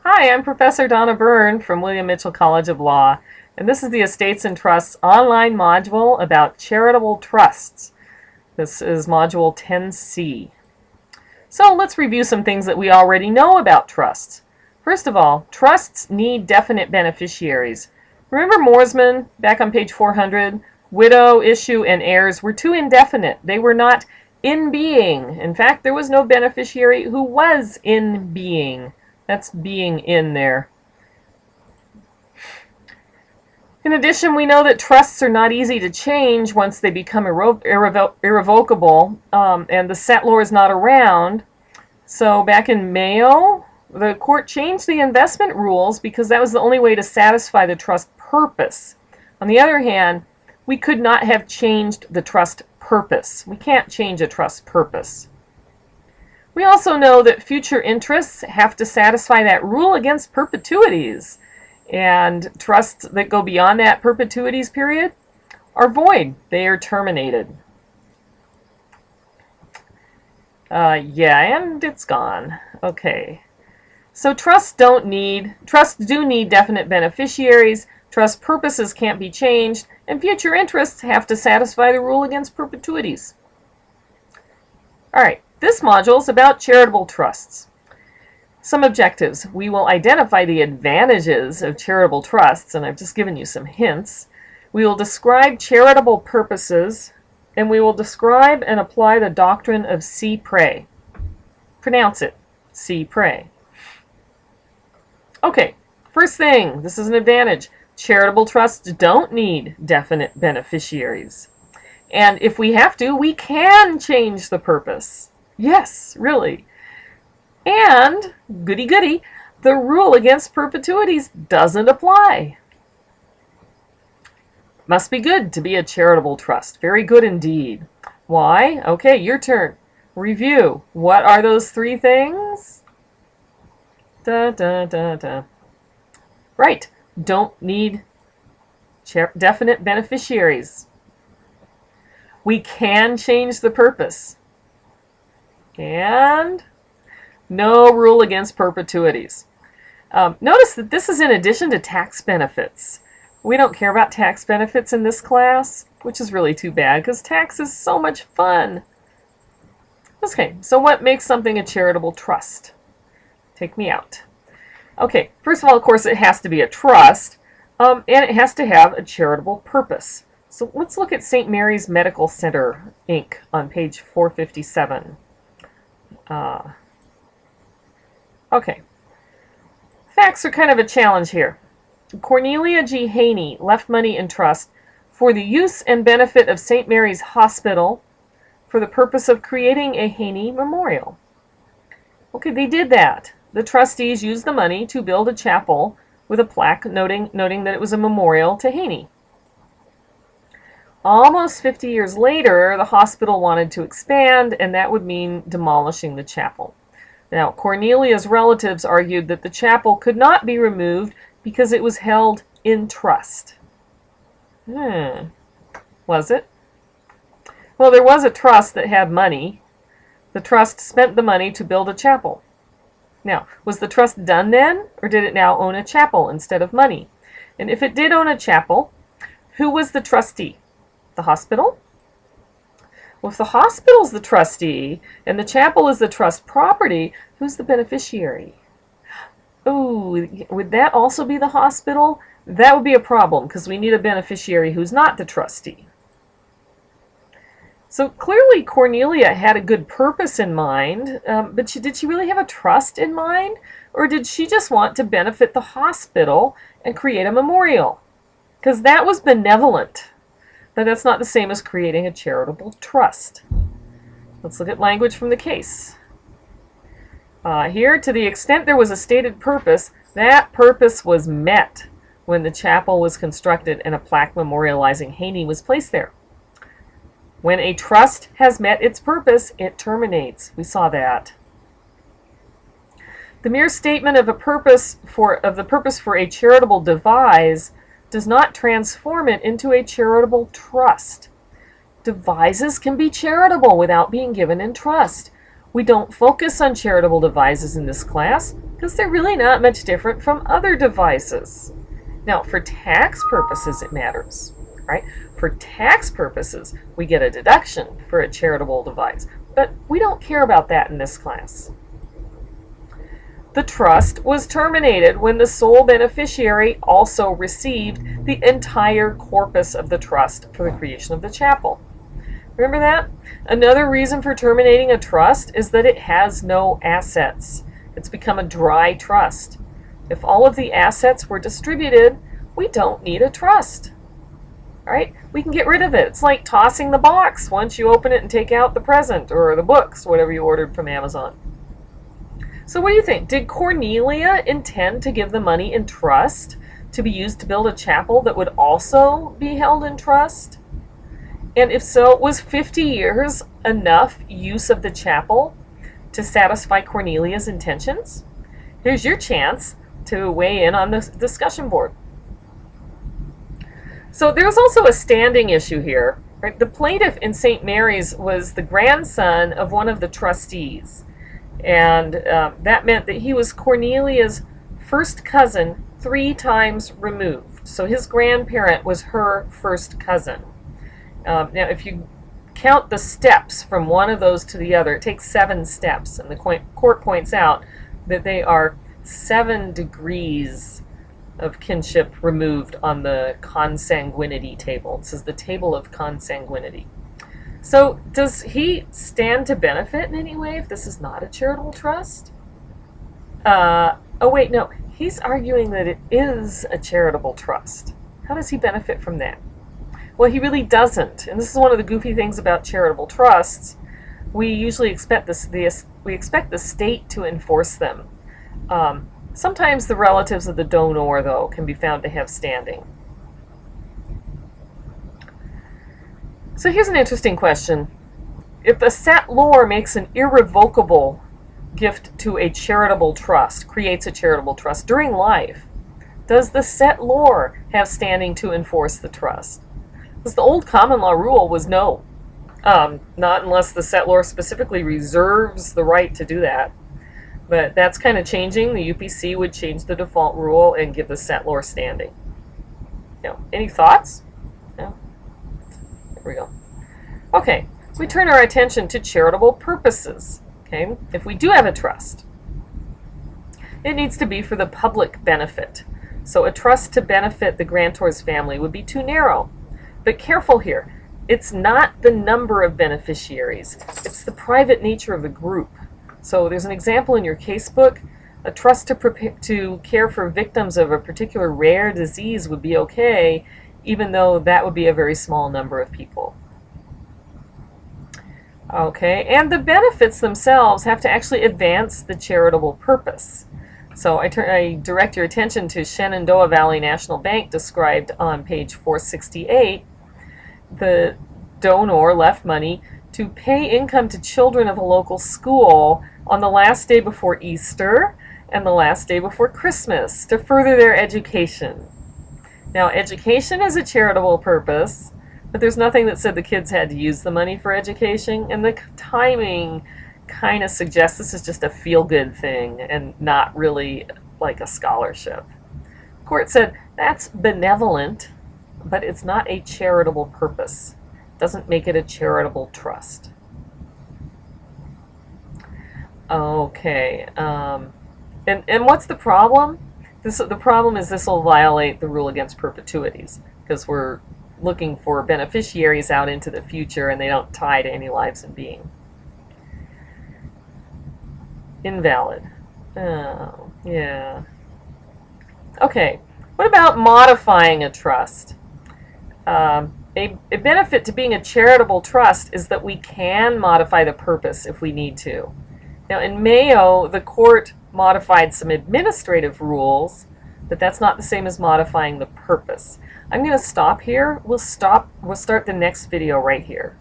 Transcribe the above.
Hi, I'm Professor Donna Byrne from William Mitchell College of Law, and this is the Estates and Trusts online module about charitable trusts. This is module 10C. So let's review some things that we already know about trusts. First of all, trusts need definite beneficiaries. Remember Mooresman, back on page 400? Widow, issue, and heirs were too indefinite. They were not in being. In fact, there was no beneficiary who was in being. That's being in there. In addition, we know that trusts are not easy to change once they become irrevocable, and the settlor is not around. So back in Mayo, the court changed the investment rules because that was the only way to satisfy the trust purpose. On the other hand, we could not have changed the trust purpose. We can't change a trust purpose. We also know that future interests have to satisfy that rule against perpetuities, and trusts that go beyond that perpetuities period are void. They are terminated. And it's gone. Okay. So trusts do need definite beneficiaries, trust purposes can't be changed, and future interests have to satisfy the rule against perpetuities. All right. This module is about charitable trusts. Some objectives. We will identify the advantages of charitable trusts, and I've just given you some hints. We will describe charitable purposes, and we will describe and apply the doctrine of see pray. Pronounce it. See pray. Okay, first thing, this is an advantage. Charitable trusts don't need definite beneficiaries. And if we have to, we can change the purpose. Yes, really. And, goody goody, the rule against perpetuities doesn't apply. Must be good to be a charitable trust. Very good indeed. Why? Okay, your turn. Review. What are those three things? Right. Don't need definite beneficiaries. We can change the purpose. And no rule against perpetuities. Notice that this is in addition to tax benefits. We don't care about tax benefits in this class, which is really too bad because tax is so much fun. Okay, so what makes something a charitable trust? Take me out. Okay, first of all, of course, it has to be a trust, and it has to have a charitable purpose. So let's look at St. Mary's Medical Center, Inc. on page 457. Okay. Facts are kind of a challenge here. Cornelia G. Haney left money in trust for the use and benefit of St. Mary's Hospital for the purpose of creating a Haney Memorial. Okay, they did that. The trustees used the money to build a chapel with a plaque noting that it was a memorial to Haney. Almost 50 years later, the hospital wanted to expand, and that would mean demolishing the chapel. Now, Cornelia's relatives argued that the chapel could not be removed because it was held in trust. Was it? Well, there was a trust that had money. The trust spent the money to build a chapel. Now, was the trust done then, or did it now own a chapel instead of money? And if it did own a chapel, who was the trustee? The hospital? Well, if the hospital's the trustee and the chapel is the trust property, who's the beneficiary? Oh, would that also be the hospital? That would be a problem because we need a beneficiary who's not the trustee. So clearly Cornelia had a good purpose in mind, but did she really have a trust in mind? Or did she just want to benefit the hospital and create a memorial? Because that was benevolent. But that's not the same as creating a charitable trust. Let's look at language from the case. Here, to the extent there was a stated purpose, that purpose was met when the chapel was constructed and a plaque memorializing Haney was placed there. When a trust has met its purpose, it terminates. We saw that. The mere statement of the purpose for a charitable devise does not transform it into a charitable trust. Devises can be charitable without being given in trust. We don't focus on charitable devises in this class. because they're really not much different from other devices. Now, for tax purposes, it matters, right? For tax purposes, we get a deduction for a charitable device, but we don't care about that in this class. The trust was terminated when the sole beneficiary also received the entire corpus of the trust for the creation of the chapel. Remember that? Another reason for terminating a trust is that it has no assets. It's become a dry trust. If all of the assets were distributed, we don't need a trust. Right? We can get rid of it. It's like tossing the box once you open it and take out the present or the books, whatever you ordered from Amazon. So what do you think? Did Cornelia intend to give the money in trust to be used to build a chapel that would also be held in trust? And if so, was 50 years enough use of the chapel to satisfy Cornelia's intentions? Here's your chance to weigh in on the discussion board. So there's also a standing issue here. Right? The plaintiff in St. Mary's was the grandson of one of the trustees. And that meant that he was Cornelia's first cousin 3 times removed. So his grandparent was her first cousin. Now, if you count the steps from one of those to the other, it takes 7 steps. And the court points out that they are 7 degrees of kinship removed on the consanguinity table. This is the table of consanguinity. So does he stand to benefit in any way if this is not a charitable trust? Oh wait, no. He's arguing that it is a charitable trust. How does he benefit from that? Well, he really doesn't. And this is one of the goofy things about charitable trusts. We usually expect we expect the state to enforce them. Sometimes the relatives of the donor, though, can be found to have standing. So here's an interesting question. If the settlor makes an irrevocable gift to a charitable trust, creates a charitable trust during life, does the settlor have standing to enforce the trust? Because the old common law rule was no. Not unless the settlor specifically reserves the right to do that. But that's kind of changing. The UPC would change the default rule and give the settlor standing. Any thoughts? No? There we go. Okay, we turn our attention to charitable purposes. Okay, if we do have a trust, it needs to be for the public benefit. So a trust to benefit the grantor's family would be too narrow. But careful here, it's not the number of beneficiaries, it's the private nature of the group. So there's an example in your casebook. A trust to care for victims of a particular rare disease would be okay, even though that would be a very small number of people. Okay, and the benefits themselves have to actually advance the charitable purpose. So I direct your attention to Shenandoah Valley National Bank, described on page 468. The donor left money to pay income to children of a local school on the last day before Easter and the last day before Christmas to further their education. Now, education is a charitable purpose, but there's nothing that said the kids had to use the money for education, and the timing kind of suggests this is just a feel-good thing and not really like a scholarship. The court said that's benevolent, but it's not a charitable purpose. Doesn't make it a charitable trust. Okay, and what's the problem? The problem is this will violate the rule against perpetuities, because we're looking for beneficiaries out into the future and they don't tie to any lives in being. Invalid. Oh, yeah. Okay, what about modifying a trust? A benefit to being a charitable trust is that we can modify the purpose if we need to. Now, in Mayo, the court modified some administrative rules, but that's not the same as modifying the purpose. I'm going to stop here. We'll start the next video right here.